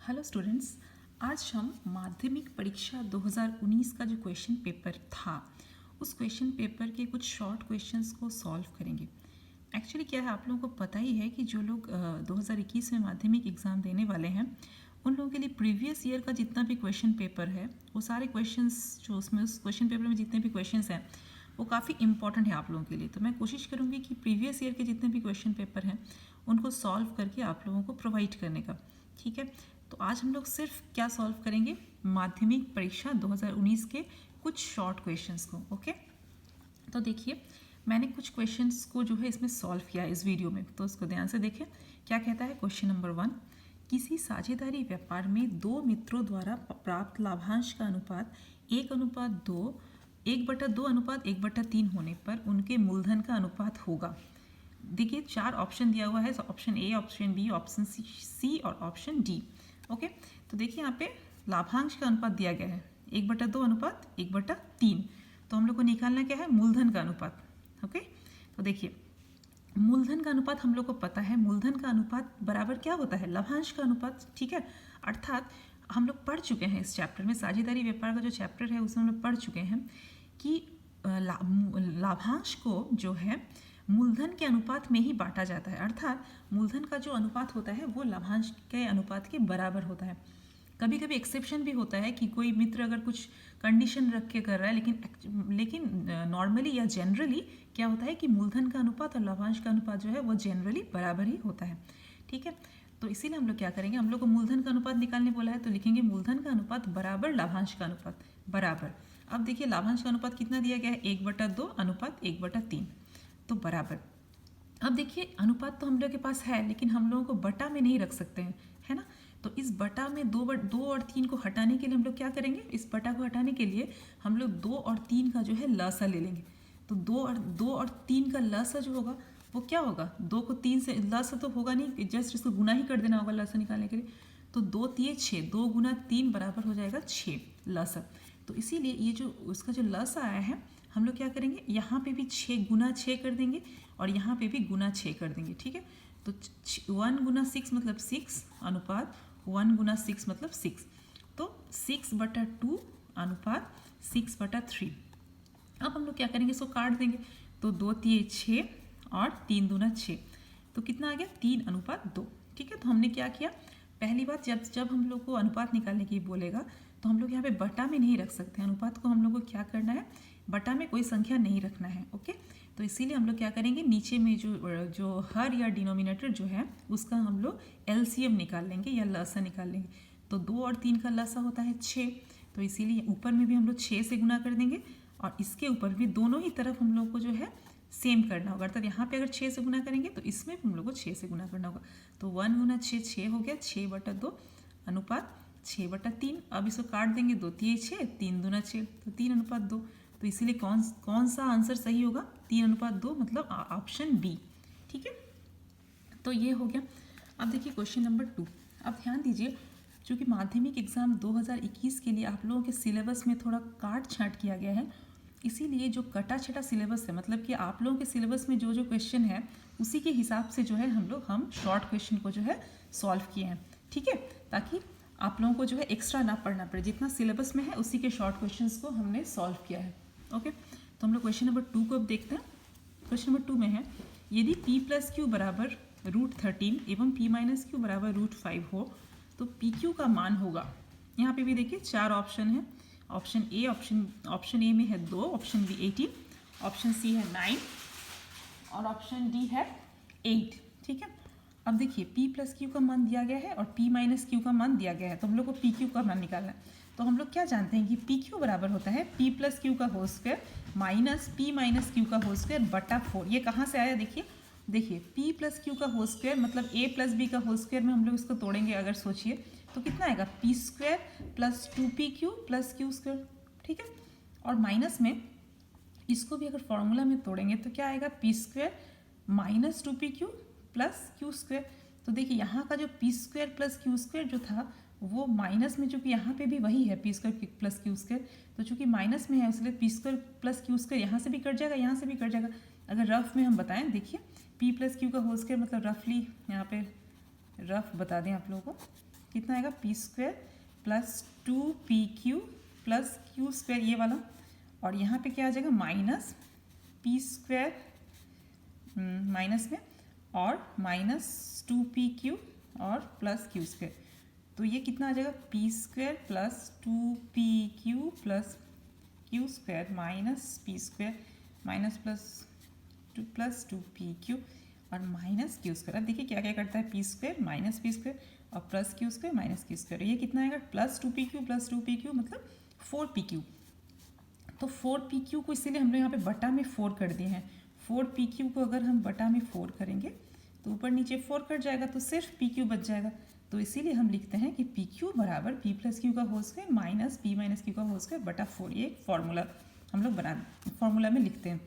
Hello students, आज हम माध्यमिक परीक्षा 2019 का जो क्वेश्चन पेपर था उस क्वेश्चन पेपर के कुछ शॉर्ट क्वेश्चंस को सॉल्व करेंगे। एक्चुअली क्या है, आप लोगों को पता ही है कि जो लोग 2021 में माध्यमिक एग्ज़ाम देने वाले हैं उन लोगों के लिए प्रीवियस ईयर का जितना भी क्वेश्चन पेपर है वो सारे क्वेश्चंस जो उसमें उस क्वेश्चन पेपर में जितने भी क्वेश्चंस हैं वो काफ़ी इंपॉर्टेंट है आप लोगों के लिए। तो मैं कोशिश करूँगी कि प्रीवियस ईयर के जितने भी क्वेश्चन पेपर हैं उनको सॉल्व करके आप लोगों को प्रोवाइड करने का, ठीक है। तो आज हम लोग सिर्फ क्या सॉल्व करेंगे, माध्यमिक परीक्षा 2019 के कुछ शॉर्ट क्वेश्चंस को। ओके, तो देखिए मैंने कुछ क्वेश्चंस को जो है इसमें सॉल्व किया है इस वीडियो में, तो उसको ध्यान से देखें। क्या कहता है क्वेश्चन नंबर 1, किसी साझेदारी व्यापार में दो मित्रों द्वारा प्राप्त लाभांश का अनुपात 1:2 1/2:1/3 होने पर उनके मूलधन का अनुपात होगा। देखिए 4 ऑप्शन दिया हुआ है, option A, option B, option C और ऑप्शन डी। ओके, तो देखिए यहाँ पे लाभांश का अनुपात दिया गया है 1/2:1/3। तो हम लोग को निकालना क्या है, मूलधन का अनुपात। ओके, तो देखिए मूलधन का अनुपात हम लोग को पता है, मूलधन का अनुपात बराबर क्या होता है, लाभांश का अनुपात, ठीक है। अर्थात हम लोग पढ़ चुके हैं इस चैप्टर में, साझेदारी व्यापार का जो चैप्टर है उसमें हम लोग पढ़ चुके हैं कि लाभांश को जो है मूलधन के अनुपात में ही बांटा जाता है। अर्थात मूलधन का जो अनुपात होता है वो लाभांश के अनुपात के बराबर होता है। कभी कभी एक्सेप्शन भी होता है कि कोई मित्र अगर कुछ कंडीशन रख के कर रहा है, लेकिन नॉर्मली या जनरली क्या होता है कि मूलधन का अनुपात और लाभांश का अनुपात जो है वो जनरली बराबर ही होता है, ठीक है। तो इसीलिए हम लोग क्या करेंगे, हम लोग को मूलधन का अनुपात निकालने बोला है तो लिखेंगे मूलधन का अनुपात बराबर लाभांश का अनुपात बराबर। अब देखिए लाभांश का अनुपात कितना दिया गया है, 1/2:1/3, तो बराबर। अब देखिए अनुपात तो हम लोग के पास है लेकिन हम लोगों को बटा में नहीं रख सकते हैं, है ना। तो इस बटा में 2 और 3 को हटाने के लिए हम लोग क्या करेंगे, इस बटा को हटाने के लिए हम लोग 2 और 3 का जो है लसा ले लेंगे। तो 2 और 3 का लसा जो होगा वो क्या होगा, 2 को 3 से, लसा तो होगा नहीं, जस्ट इसको गुना ही कर देना होगा लसा निकालने के लिए। तो 2 3 6, 2 गुना 3 बराबर हो जाएगा 6 लसा। तो इसीलिए ये जो उसका जो लसा आया है हम लोग क्या करेंगे, यहाँ पे भी 6 गुना 6 कर देंगे और यहाँ पे भी गुना 6 कर देंगे, ठीक है। तो 1 गुना 6 मतलब 6 अनुपात 1 गुना 6 मतलब 6, तो 6/2 अनुपात 6/3। अब हम लोग क्या करेंगे, इसको काट देंगे। तो 2 3 6 और 3 दूना 6, तो कितना आ गया 3:2, ठीक है। तो हमने क्या किया, पहली बात जब हम लोग को अनुपात निकालने की बोलेगा तो हम लोग यहाँ पे बटा में नहीं रख सकते हैं, अनुपात को हम लोग को क्या करना है, बटा में कोई संख्या नहीं रखना है। ओके, तो इसीलिए हम लोग क्या करेंगे, नीचे में जो हर या डिनोमिनेटर जो है उसका हम लोग एलसीएम निकाल लेंगे या लसा निकाल लेंगे। तो 2 और 3 का लसा होता है 6, तो इसीलिए ऊपर में भी हम लोग 6 से गुना कर देंगे और इसके ऊपर भी दोनों ही तरफ हम लोग को जो है सेम करना होगा। अर्थात यहाँ पे अगर 6 से गुना करेंगे तो इसमें भी हम लोग को 6 से गुना करना होगा। तो 1 गुना 6 6 हो गया, 6/2 अनुपात 6/3। अब इसको काट देंगे, 2 3 6, 3 दूना 6, तो 3:2। तो इसीलिए कौन सा आंसर सही होगा, 3:2 मतलब ऑप्शन बी, ठीक है। तो ये हो गया। अब देखिए क्वेश्चन नंबर 2। अब ध्यान दीजिए, चूँकि माध्यमिक एग्ज़ाम 2021 के लिए आप लोगों के सिलेबस में थोड़ा काट छाँट किया गया है, इसीलिए जो कटा छटा सिलेबस है, मतलब कि आप लोगों के सिलेबस में जो क्वेश्चन है उसी के हिसाब से जो है हम शॉर्ट क्वेश्चन को जो है सॉल्व किए हैं, ठीक है, ताकि आप लोगों को जो है एक्स्ट्रा ना पढ़ना पड़े। जितना सिलेबस में है उसी के शॉर्ट क्वेश्चंस को हमने सॉल्व किया है। ओके, तो हम लोग क्वेश्चन नंबर 2 को अब देखते हैं। क्वेश्चन नंबर 2 में है, यदि p+q बराबर √13 एवं p-q बराबर √5 हो तो pq का मान होगा। यहाँ पे भी देखिए 4 ऑप्शन है। ऑप्शन ए में है 2, ऑप्शन बी 18, ऑप्शन सी है 9 और ऑप्शन डी है 8, ठीक है। अब देखिए p+q का मान दिया गया है और p-q का मान दिया गया है, तो हम लोग को pq का मान निकालना है। तो हम लोग क्या जानते हैं कि pq बराबर होता है p+q का होल स्क्वायर माइनस p-q का होल स्क्वायर बटा 4। ये कहाँ से आया, देखिए p+q का होल स्क्वायर मतलब a+b का होल स्क्वायर में हम लोग इसको तोड़ेंगे अगर सोचिए तो कितना आएगा, p² + 2pq + q², ठीक है। और माइनस में इसको भी अगर फॉर्मूला में तोड़ेंगे तो क्या आएगा, p² - 2pq + q²। तो देखिए यहाँ का जो p² + q² जो था वो माइनस में, चूँकि यहाँ पे भी वही है p² + q², तो चूँकि माइनस में है इसलिए p² + q² यहाँ से भी कट जाएगा, यहाँ से भी कट जाएगा। अगर रफ में हम बताएं, देखिए p + q का होल स्क्वायर मतलब रफली यहाँ पे रफ बता दें आप लोगों को, कितना आएगा P square plus 2pq plus Q square ये वाला, और यहाँ पे क्या आ जाएगा माइनस पी स्क्वायर माइनस में और माइनस 2pq और प्लस क्यू स्क्वायर। तो ये कितना आ जाएगा P square plus 2pq plus Q square minus P square minus plus 2pq और माइनस क्यू स्क्वायर। अब देखिए क्या क्या करता है, P square minus P square और plus Q square minus Q square. ये कितना आएगा प्लस 2pq मतलब 4pq। तो 4pq को इसीलिए हम लोग यहाँ पे बटा में 4 कर दिए हैं। 4pq को अगर हम बटा में 4 करेंगे तो ऊपर नीचे 4 कट जाएगा तो सिर्फ pq बच जाएगा। तो इसीलिए हम लिखते हैं कि pq बराबर p प्लस क्यू का whole square minus p minus Q का होल स्क्वायर बटा 4। ये फॉर्मूला हम लोग फॉर्मूला में लिखते हैं।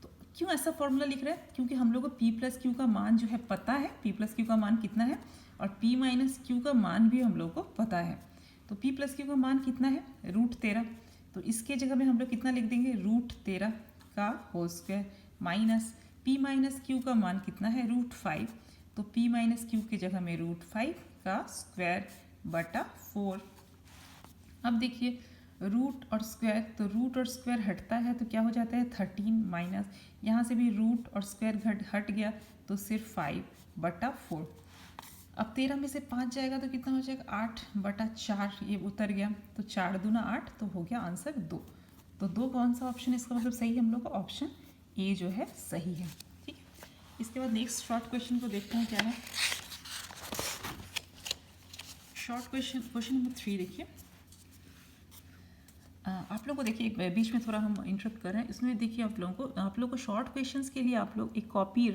तो क्यों ऐसा फॉर्मूला लिख रहे हैं, क्योंकि हम लोग को p प्लस क्यू का मान जो है पता है, p प्लस क्यू का मान कितना है, और p माइनस क्यू का मान भी हम लोग को पता है। तो p प्लस क्यू का मान कितना है √13, तो इसके जगह में हम लोग कितना लिख देंगे √13 का whole square minus p minus Q का मान कितना है √5, तो p माइनस क्यू की जगह में √5 का स्क्वायर बटा 4। अब देखिए रूट और स्क्वायर, तो रूट और स्क्वायर हटता है तो क्या हो जाता है 13 माइनस यहाँ से भी रूट और स्क्वायर हट गया तो सिर्फ 5 बटा 4। अब 13 में से 5 जाएगा तो कितना हो जाएगा 8 बटा 4, ये उतर गया तो 4 दूना 8, तो हो गया आंसर 2। तो 2 कौन सा ऑप्शन इसका मतलब सही है, हम लोग का ऑप्शन ए जो है सही है। ठीक है, इसके बाद नेक्स्ट शॉर्ट क्वेश्चन को देखते हैं क्या है। शॉर्ट क्वेश्चन नंबर 3 देखिए। आप लोगों को देखिए बीच में थोड़ा हम इंटरप्ट कर रहे हैं, इसमें देखिए आप लोगों को शॉर्ट क्वेश्चंस के लिए आप लोग एक कॉपी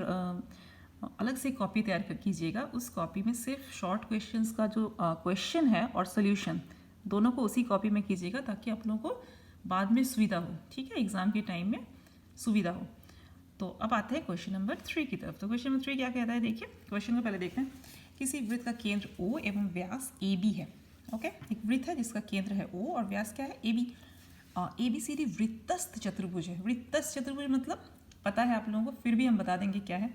अलग से कॉपी तैयार कीजिएगा। उस कॉपी में सिर्फ शॉर्ट क्वेश्चंस का जो क्वेश्चन है और सोल्यूशन दोनों को उसी कॉपी में कीजिएगा ताकि आप लोगों को बाद में सुविधा हो। ठीक है, एग्जाम के टाइम में सुविधा हो। तो अब आते हैं क्वेश्चन नंबर 3 की तरफ। तो क्वेश्चन नंबर 3 क्या कहता है, देखिए क्वेश्चन को पहले देखते हैं। किसी वृत्त का केंद्र O एवं व्यास AB है। ओके, एक वृत्त है जिसका केंद्र है O और व्यास क्या है AB। ABCD वृत्तस्थ चतुर्भुज है। वृत्तस्थ चतुर्भुज मतलब पता है आप लोगों को, फिर भी हम बता देंगे क्या है।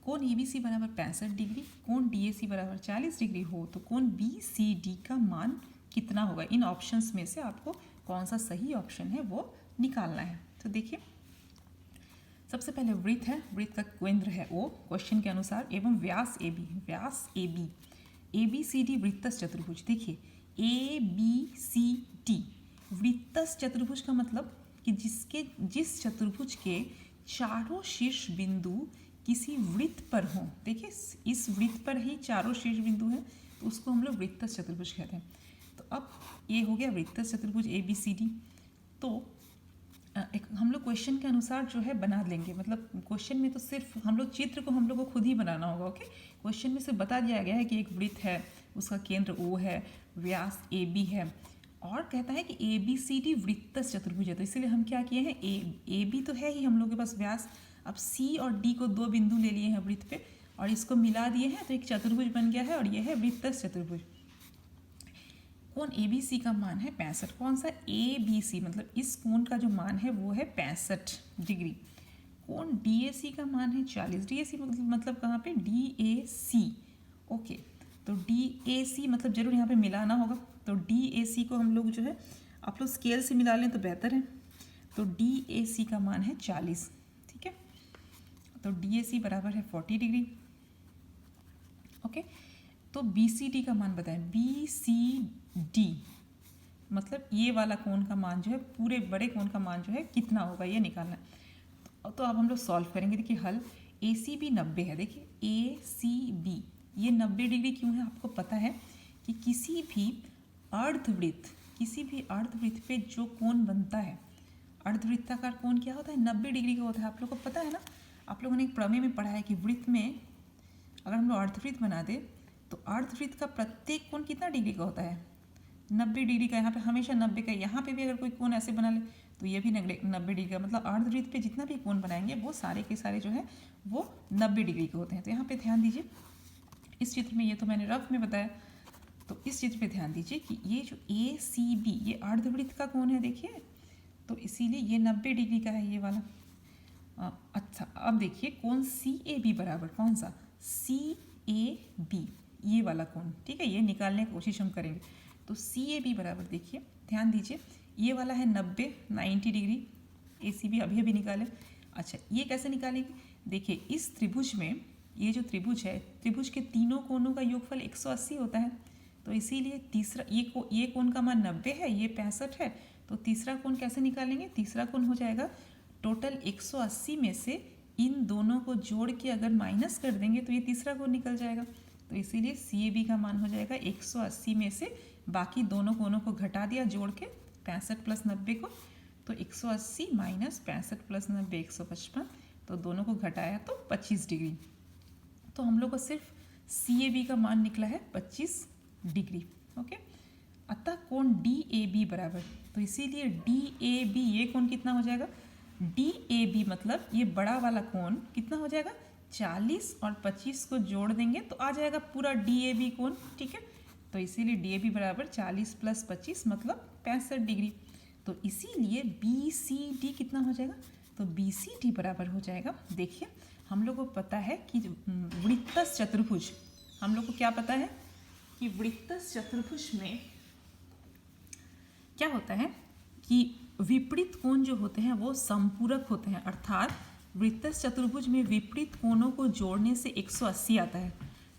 कोण ABC बराबर 65 डिग्री, कोण DAC बराबर 40 डिग्री हो तो कोण BCD का मान कितना होगा। इन ऑप्शंस में से आपको कौन सा सही ऑप्शन है वो निकालना है। तो देखिए सबसे पहले वृत्त है, वृत्त का केंद्र है O क्वेश्चन के अनुसार एवं व्यास AB ABCD वृत्तस्थ चतुर्भुज। देखिए ABCD वृत्तस्थ चतुर्भुज का मतलब कि जिस चतुर्भुज के चारों शीर्ष बिंदु किसी वृत्त पर हों। देखिए इस वृत्त पर ही चारों शीर्ष बिंदु हैं तो उसको हम लोग वृत्तस्थ चतुर्भुज कहते हैं। तो अब ये हो गया वृत्तस्थ चतुर्भुज ABCD। तो एक हम लोग क्वेश्चन के अनुसार जो है बना लेंगे, मतलब क्वेश्चन में तो सिर्फ हम लोग चित्र को हम लोग को खुद ही बनाना होगा। ओके, क्वेश्चन में से बता दिया गया है कि एक वृत्त है, उसका केंद्र O है, व्यास AB है और कहता है कि ABCD वृत्तस्थ चतुर्भुज है। तो इसलिए हम क्या किए हैं, AB तो है ही हम लोग के पास व्यास, अब C और D को 2 बिंदु ले लिए हैं वृत्त पे और इसको मिला दिए हैं तो एक चतुर्भुज बन गया है और यह है वृत्तस्थ चतुर्भुज। कोण ABC का मान है 65। कौन सा ABC मतलब इस कोण का जो मान है वो है 65 डिग्री। कोण DAC का मान है 40। DAC मतलब कहाँ पे DAC। ओके, तो DAC मतलब जरूर यहाँ पे मिलाना होगा। तो DAC को हम लोग जो है आप लोग स्केल से मिला लें तो बेहतर है। तो DAC का मान है 40। ठीक है, तो DAC बराबर है 40 डिग्री। ओके, तो BCD का मान बताएं। BCD मतलब ये वाला कोण का मान जो है, पूरे बड़े कोण का मान जो है कितना होगा ये निकालना है। तो अब हम लोग सॉल्व करेंगे। देखिए हल ACB 90 है। देखिए ACB ये 90 डिग्री क्यों है, आपको पता है कि किसी भी अर्धवृत्त पे जो कोण बनता है, अर्धवृत्ताकार कोण क्या होता है 90 डिग्री का होता है। आप लोग को पता है ना, आप लोगों ने एक प्रमेय में पढ़ा है कि वृत्त में अगर हम लोग अर्धवृत्त बना दे तो अर्धवृत्त का प्रत्येक कोण कितना डिग्री का होता है 90 डिग्री का। यहाँ पे हमेशा 90 का, यहाँ पे भी अगर कोई कोण ऐसे बना ले तो ये भी 90 डिग्री का। मतलब अर्धवृत्त पे जितना भी कोण बनाएंगे वो सारे के सारे जो है वो 90 डिग्री के होते हैं। तो यहाँ पे ध्यान दीजिए, इस चित्र में, ये तो मैंने रफ में बताया, तो इस चित्र पे ध्यान दीजिए कि ये जो ACB ये अर्धवृत्त का कोण है देखिए, तो इसीलिए ये 90 डिग्री का है ये वाला। अच्छा अब देखिए कोण CAB बराबर कौन सा CAB, ये वाला कोण, ठीक है, ये निकालने की कोशिश हम करेंगे। तो सी ए बी बराबर, देखिए ध्यान दीजिए, ये वाला है 90 डिग्री, ए सी बी अभी निकालें। अच्छा, ये कैसे निकालेंगे? देखिए इस त्रिभुज में, ये जो त्रिभुज है, त्रिभुज के तीनों कोणों का योगफल 180 होता है। तो इसीलिए तीसरा ये कोण का मान 90 है, ये 65 है, तो तीसरा कोण कैसे निकालेंगे? तीसरा कोण हो जाएगा टोटल 180 में से इन दोनों को जोड़ के अगर माइनस कर देंगे तो ये तीसरा कोण निकल जाएगा। तो इसीलिए सी ए बी का मान हो जाएगा 180 में से बाकी दोनों कोणों को घटा दिया जोड़ के, 65 प्लस 90 को, तो 180 माइनस 65 प्लस 90 155, तो दोनों को घटाया तो 25 डिग्री। तो हम लोग को सिर्फ सी ए बी का मान निकला है 25 डिग्री। ओके, अतः कोण डी ए बी बराबर, तो इसीलिए डी ए बी, ये कोण कितना हो जाएगा? डी ए बी मतलब ये बड़ा वाला कोण कितना हो जाएगा? 40 और 25 को जोड़ देंगे तो आ जाएगा पूरा डी ए बी कोण, ठीक है। तो इसीलिए डी ए बी बराबर 40 प्लस 25 मतलब 65 डिग्री। तो इसीलिए बी सी डी कितना हो जाएगा? तो बी सी डी बराबर हो जाएगा, देखिए हम लोग को पता है कि वृत्तस चतुर्भुज, हम लोग को क्या पता है कि वृत्तस चतुर्भुज में क्या होता है कि विपरीत कोण जो होते हैं वो संपूरक होते हैं, अर्थात वृत्तस चतुर्भुज में विपरीत कोणों को जोड़ने से 180 आता है।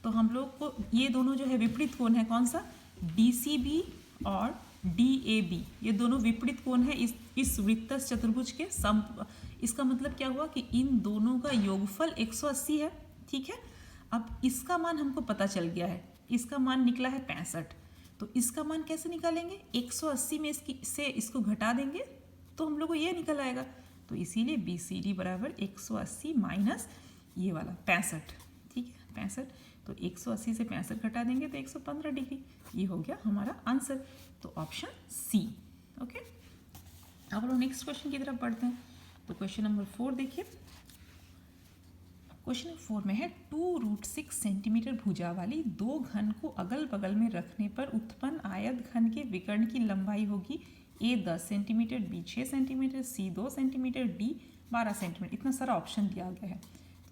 तो हम लोग को ये दोनों जो है विपरीत कोण है, कौन सा? डी सी बी और डी ए बी, ये दोनों विपरीत कोण है इस वृत्तस चतुर्भुज के इसका मतलब क्या हुआ कि इन दोनों का योगफल 180 है, ठीक है। अब इसका मान हमको पता चल गया है, इसका मान निकला है 65, तो इसका मान कैसे निकालेंगे? 180 में से इसको घटा देंगे तो हम लोग को ये निकल आएगा। तो इसीलिए बी सी डी बराबर 180 माइनस ये वाला 65, ठीक है 65, तो 180 से 65 घटा देंगे तो 115 डिग्री, ये हो गया हमारा आंसर। तो ऑप्शन सी। ओके, अब लोग नेक्स्ट क्वेश्चन की तरफ बढ़ते हैं। तो क्वेश्चन नंबर 4 देखिए, क्वेश्चन नंबर 4 में है 2√6 सेंटीमीटर भुजा वाली दो घन को अगल बगल में रखने पर उत्पन्न आयत घन के विकर्ण की लंबाई होगी ए 10 सेंटीमीटर, बी 6 सेंटीमीटर, सी 2 सेंटीमीटर, डी 12 सेंटीमीटर। इतना सारा ऑप्शन दिया गया है,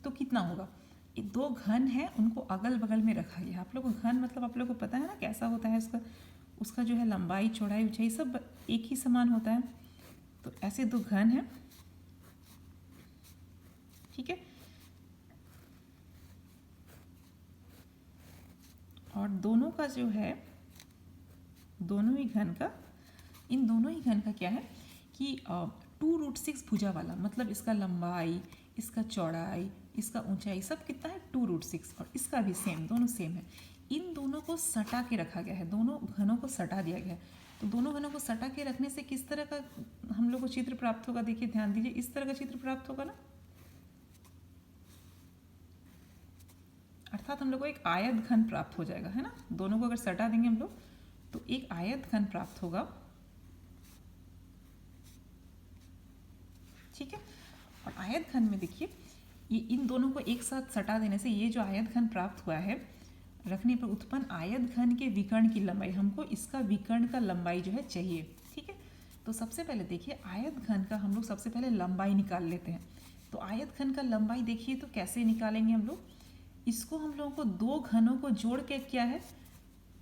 तो कितना होगा? ये दो घन है, उनको अगल बगल में रखा गया। आप लोग को घन मतलब आप लोग को पता है ना कैसा होता है, उसका जो है लंबाई चौड़ाई ऊंचाई सब एक ही समान होता है। तो ऐसे दो घन है, ठीक है, और दोनों का जो है, दोनों ही घन का, इन दोनों ही घन का क्या है कि 2√6 भुजा वाला, मतलब इसका लंबाई, इसका चौड़ाई, इसका ऊंचाई सब कितना है? 2√6, और इसका भी सेम, दोनों सेम है। इन दोनों को सटा के रखा गया है, दोनों घनों को सटा दिया गया है। तो दोनों घनों को सटा के रखने से किस तरह का हम लोग को चित्र प्राप्त होगा? देखिए ध्यान दीजिए, इस तरह का चित्र प्राप्त होगा ना, अर्थात हम लोग को एक आयत घन प्राप्त हो जाएगा, है ना। दोनों को अगर सटा देंगे हम लोग तो एक आयत घन प्राप्त होगा, ठीक है। और आयत घन में देखिए, ये इन दोनों को एक साथ सटा देने से ये जो आयत घन प्राप्त हुआ है, रखने पर उत्पन्न आयत घन के विकर्ण की लंबाई, हमको इसका विकर्ण का लंबाई जो है चाहिए, ठीक है। तो सबसे पहले देखिए आयत घन का हम लोग सबसे पहले लंबाई निकाल लेते हैं। तो आयत घन का लंबाई देखिए तो कैसे निकालेंगे हम लोग? इसको हम लोगों को दो घनों को जोड़ के क्या है,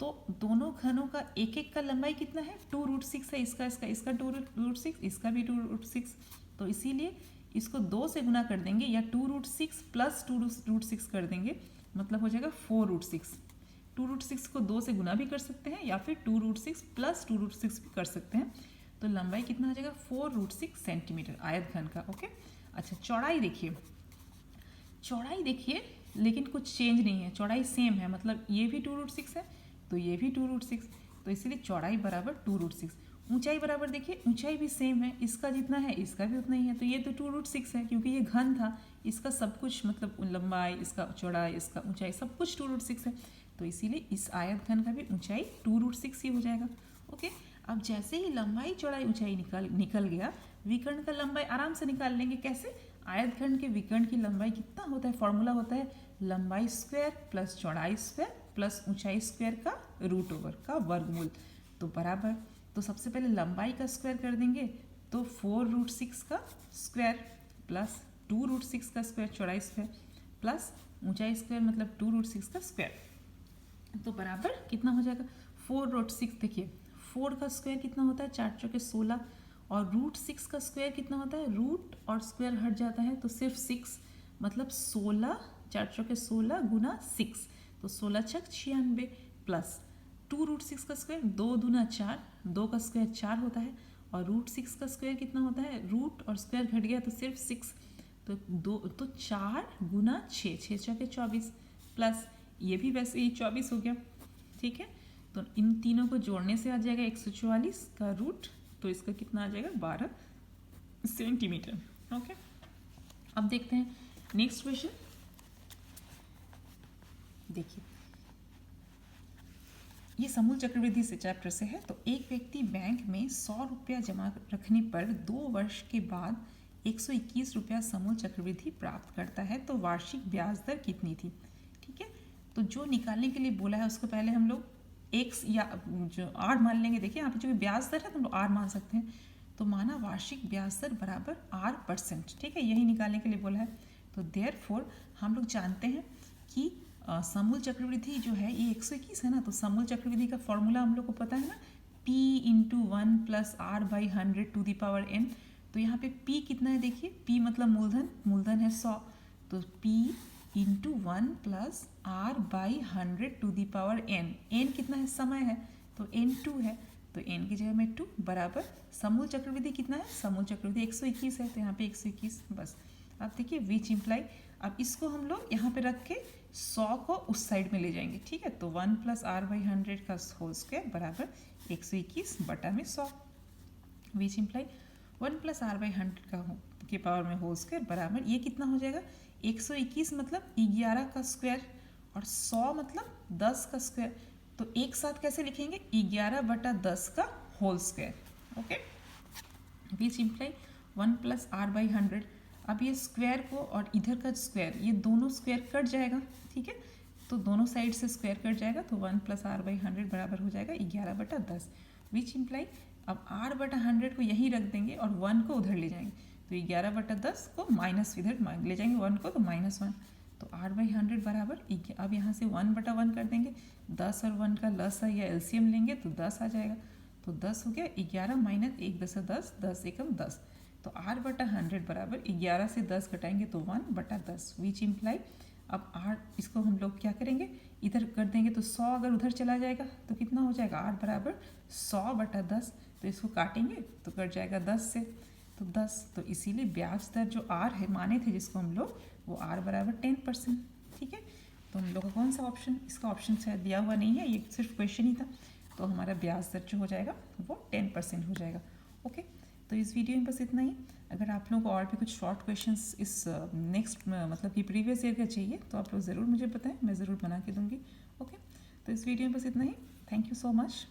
तो दोनों घनों का एक एक का लंबाई कितना है? 2√6 है, इसका 2√6, इसका भी 2√6। तो इसीलिए इसको 2 से गुना कर देंगे या 2√6 प्लस 2√6 कर देंगे, मतलब हो जाएगा 4√6। 2√6 को 2 से गुना भी कर सकते हैं या फिर 2√6 प्लस 2√6 भी कर सकते हैं। तो लंबाई कितना हो जाएगा? 4√6 सेंटीमीटर आयत घन का। ओके, अच्छा चौड़ाई देखिए लेकिन कुछ चेंज नहीं है, चौड़ाई सेम है, मतलब ये भी 2√6 है तो ये भी 2√6, तो इसीलिए चौड़ाई बराबर 2√6। ऊंचाई बराबर देखिए, ऊंचाई भी सेम है, इसका जितना है इसका भी उतना ही है, तो ये तो 2√6 है क्योंकि ये घन था, इसका सब कुछ मतलब लंबाई, इसका चौड़ाई, इसका ऊंचाई सब कुछ 2√6 है, तो इसीलिए इस आयत घन का भी ऊंचाई 2√6 ही हो जाएगा। ओके, अब जैसे ही लंबाई चौड़ाई ऊंचाई निकल गया, विकर्ण का लंबाई आराम से निकाल लेंगे। कैसे? आयत घन के विकर्ण की लंबाई कितना होता है? फॉर्मूला होता है लंबाई स्क्वायर प्लस चौड़ाई स्क्वायर प्लस ऊंचाई स्क्वायर का रूट ओवर का वर्गमूल, तो बराबर, तो सबसे पहले लंबाई का स्क्वायर कर देंगे तो 4√6 का स्क्वायर प्लस 2√6 का स्क्वायर चौड़ाई स्क्वायर प्लस ऊंचाई स्क्वायर मतलब 2√6 का स्क्वायर। तो बराबर कितना हो जाएगा 4√6। देखिए 4 का स्क्वायर कितना होता है 4 चौके 16, और √6 का स्क्वायर कितना होता है, रूट और स्क्वायर हट जाता है तो सिर्फ 6, मतलब 16, 4 चौके 16 गुना 6, तो 16 छक 96 प्लस 2√6 का स्क्वायर 2 दूना 4, 2 का स्क्वायर 4 होता है, और √6 का स्क्वायर कितना होता है, रूट और स्क्वायर घट गया तो सिर्फ 6, तो 4 गुना 6, 6 चौके 24 प्लस ये भी वैसे ही 24 हो गया। ठीक है, तो इन तीनों को जोड़ने से आ जाएगा 144 का रूट, तो इसका कितना आ जाएगा 12 सेंटीमीटर। ओके, अब देखते हैं नेक्स्ट क्वेश्चन। देखिए ये समूल चक्रवृद्धि से चैप्टर से है। तो एक व्यक्ति बैंक में 100 रुपया जमा रखने पर 2 वर्ष के बाद 121 रुपया समूल चक्रवृद्धि प्राप्त करता है, तो वार्षिक ब्याज दर कितनी थी। ठीक है, तो जो निकालने के लिए बोला है उसको पहले हम लोग एक्स या जो आर मान लेंगे। देखिए यहाँ पे जो ब्याज दर है तो हम लोग आर मान सकते हैं, तो माना वार्षिक ब्याज दर बराबर R%। ठीक है, यही निकालने के लिए बोला है। तो देयरफॉर हम लोग जानते हैं कि समूल चक्रवृद्धि जो है ये 121 है ना, तो समूल चक्रवृद्धि का फॉर्मूला हम लोग को पता है ना, P × 1 + R/100⁴n। तो यहाँ पे P कितना है, देखिए P मतलब मूलधन, मूलधन है 100, तो P × 1 + R/100⁴n, n कितना है, समय है, तो n 2 है, तो n की जगह में 2 बराबर समूल चक्रवृद्धि कितना है, समूल चक्रवृद्धि 121 है, तो यहाँ पे 121 बस। अब देखिए विच इम्प्लाई, अब इसको हम लोग यहाँ पे रख के 100 को उस साइड में ले जाएंगे। ठीक है, तो 1 + R/100 का होल स्क्वायर बराबर 121 बटा में 100, विच इम्प्लाई 1 + R/100 का के पावर में होल स्क्वायर बराबर ये कितना हो जाएगा 121 मतलब 11 का स्क्वायर, और 100 मतलब 10 का स्क्वायर, तो एक साथ कैसे लिखेंगे 11 बटा 10 का होल स्क्वायर। ओके, विच इम्प्लाई 1 + R/100। अब ये स्क्वायर को और इधर का स्क्वायर, ये दोनों स्क्वायर कट जाएगा। ठीक है, तो दोनों साइड से स्क्वायर कट जाएगा, तो 1 + R/100 बराबर हो जाएगा 11 बटा 10, विच इम्प्लाई अब R/100 को यहीं रख देंगे और 1 को उधर ले जाएंगे, तो 11 बटा 10 को माइनस इधर ले जाएंगे 1 को, तो -1, तो R/100 बराबर, अब यहाँ से 1 बटा 1 कर देंगे, 10 और 1 का लस या एलसीएम लेंगे तो 10 आ जाएगा, तो 10 हो गया, 11 - 1 × 10, 10 × 10, तो R/100 बराबर 11 से 10 घटाएंगे तो 1 बटा 10, विच इम्प्लाई अब R इसको हम लोग क्या करेंगे इधर कर देंगे, तो 100 अगर उधर चला जाएगा तो कितना हो जाएगा R बराबर 100 बटा 10, तो इसको काटेंगे तो कट जाएगा 10 से, तो 10, तो इसीलिए ब्याज दर जो R है माने थे जिसको हम लोग, वो R बराबर 10%। ठीक है, तो हम लोग का कौन सा ऑप्शन, इसका ऑप्शन शायद दिया हुआ नहीं है, ये सिर्फ क्वेश्चन ही था, तो हमारा ब्याज दर जो हो जाएगा वो 10% हो जाएगा। ओके, तो इस वीडियो में बस इतना ही। अगर आप लोगों को और भी कुछ शॉर्ट क्वेश्चंस इस नेक्स्ट मतलब कि प्रीवियस ईयर का चाहिए तो आप लोग ज़रूर मुझे बताएं, मैं ज़रूर बना के दूँगी। ओके, तो इस वीडियो में बस इतना ही। Thank you so much.